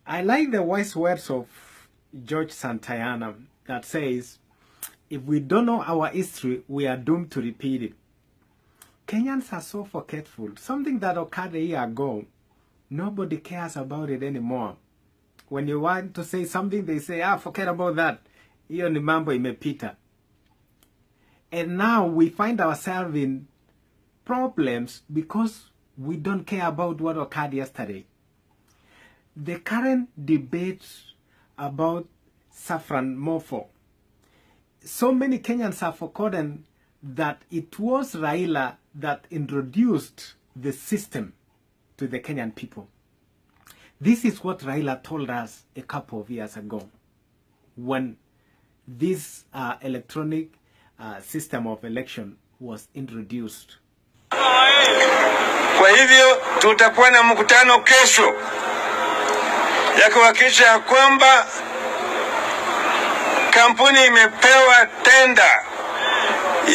I like the wise words of George Santayana that says, if we don't know our history, we are doomed to repeat it. Kenyans are so forgetful. Something that occurred a year ago, nobody cares about it anymore. When you want to say something, they say, forget about that. Hiyo ni mambo imepita. And now we find ourselves in problems because we don't care about what occurred yesterday. The current debate about saffron morpho, so many Kenyans have forgotten that it was Raila that introduced the system to the Kenyan people. This is what Raila told us a couple of years ago when this electronic system of election was introduced. Kwa hivyo tutakuwa na mkutano kesho ya kuhakikisha ya kwamba kampuni imepewa tenda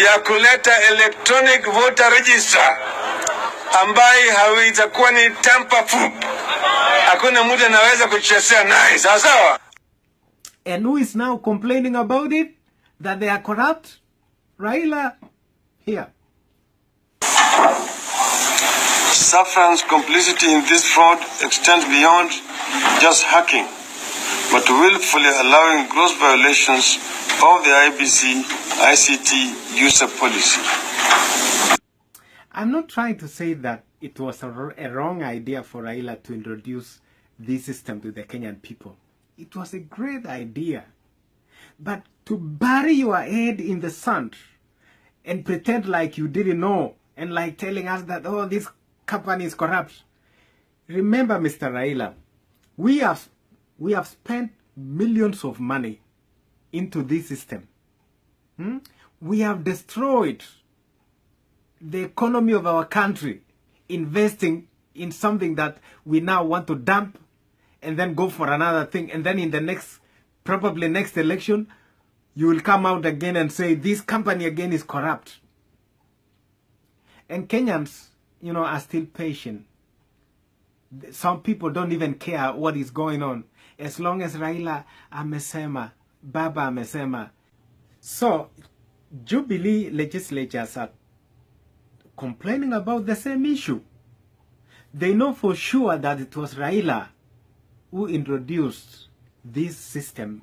ya kuleta electronic voter register ambaye haitakuwa ni tamper-proof. Hakuna mtu anaweza kuchezea naye, sawa sawa? And who is now complaining about it? That they are corrupt? Raila here. Saffron's complicity in this fraud extends beyond just hacking, but willfully allowing gross violations of the ICT user policy. I'm not trying to say that it was a wrong idea for Raila to introduce this system to the Kenyan people. It was a great idea. But to bury your head in the sand and pretend like you didn't know and like telling us that, oh, this company is corrupt. Remember, Mr. Raila, we have spent millions of money into this system. We have destroyed the economy of our country, investing in something that we now want to dump and then go for another thing. And then in the next, probably next election, you will come out again and say, this company again is corrupt. And Kenyans, you know, are still patient. Some people don't even care what is going on. As long as Raila amesema, Baba amesema. So, Jubilee legislatures are complaining about the same issue. They know for sure that it was Raila who introduced this system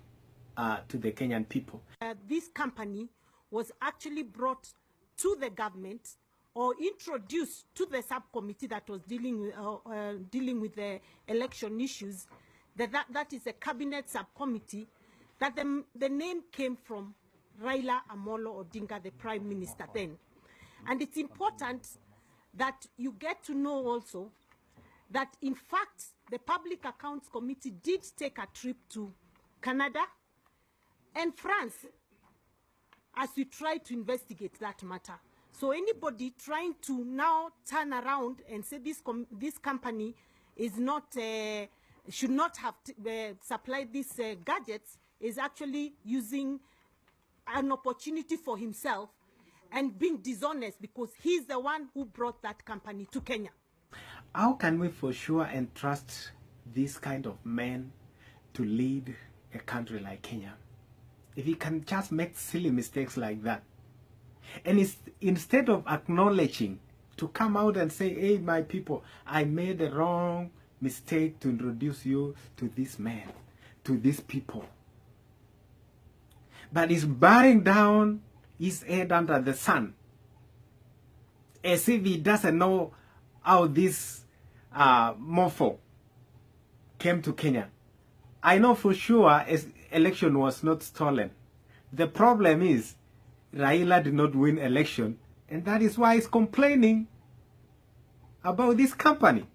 to the Kenyan people. This company was actually brought to the government or introduced to the subcommittee that was dealing with the election issues. That is a cabinet subcommittee. That the name came from Raila Amolo Odinga, the Prime Minister then. And it's important that you get to know also that in fact the Public Accounts Committee did take a trip to Canada and France as we try to investigate that matter. So anybody trying to now turn around and say this company is not should not have supplied these gadgets is actually using an opportunity for himself and being dishonest because he's the one who brought that company to Kenya. How can we for sure entrust this kind of men to lead a country like Kenya if he can just make silly mistakes like that? And instead of acknowledging, to come out and say, hey, my people, I made a wrong mistake to introduce you to this man, to these people. But he's burying down his head under the sun, as if he doesn't know how this morpho came to Kenya. I know for sure his election was not stolen. The problem is Raila did not win election, and that is why he's complaining about this company.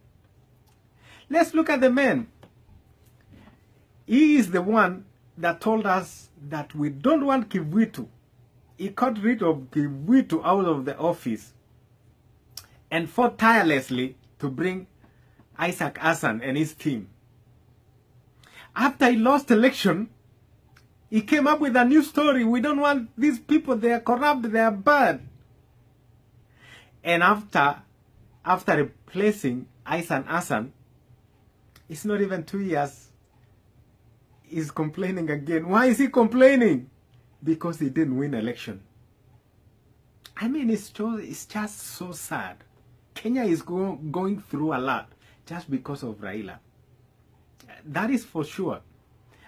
Let's look at the man. He is the one that told us that we don't want Kivuitu. He got rid of Kivuitu out of the office and fought tirelessly to bring Isaac Hassan and his team. After he lost election, he came up with a new story. We don't want these people. They are corrupt. They are bad. And after replacing Isaac Hassan, it's not even 2 years is complaining again. Why is he complaining? Because he didn't win election. I mean, it's just so sad. Kenya is going through a lot just because of Raila. That is for sure.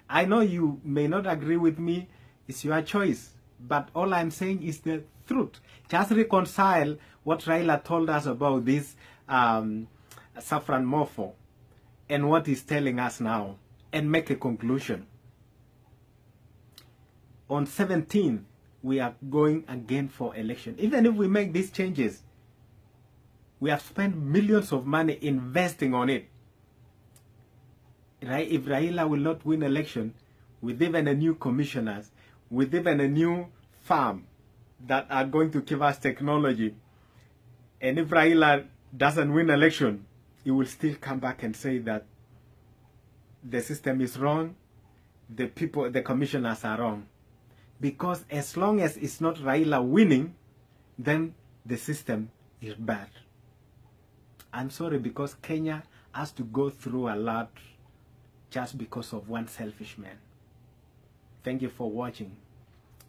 I know you may not agree with me. It's your choice. But all I'm saying is the truth. Just reconcile what Raila told us about this saffron morpho and what he's telling us now and make a conclusion. On 17th, we are going again for election. Even if we make these changes, we have spent millions of money investing on it. Right? If Raila will not win election, with even a new commissioners, with even a new farm that are going to give us technology, and if Raila doesn't win election, he will still come back and say that the system is wrong, the commissioners are wrong. Because as long as it's not Raila winning, then the system is bad. I'm sorry, because Kenya has to go through a lot just because of one selfish man. Thank you for watching,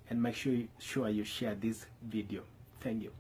and make sure you share this video. Thank you.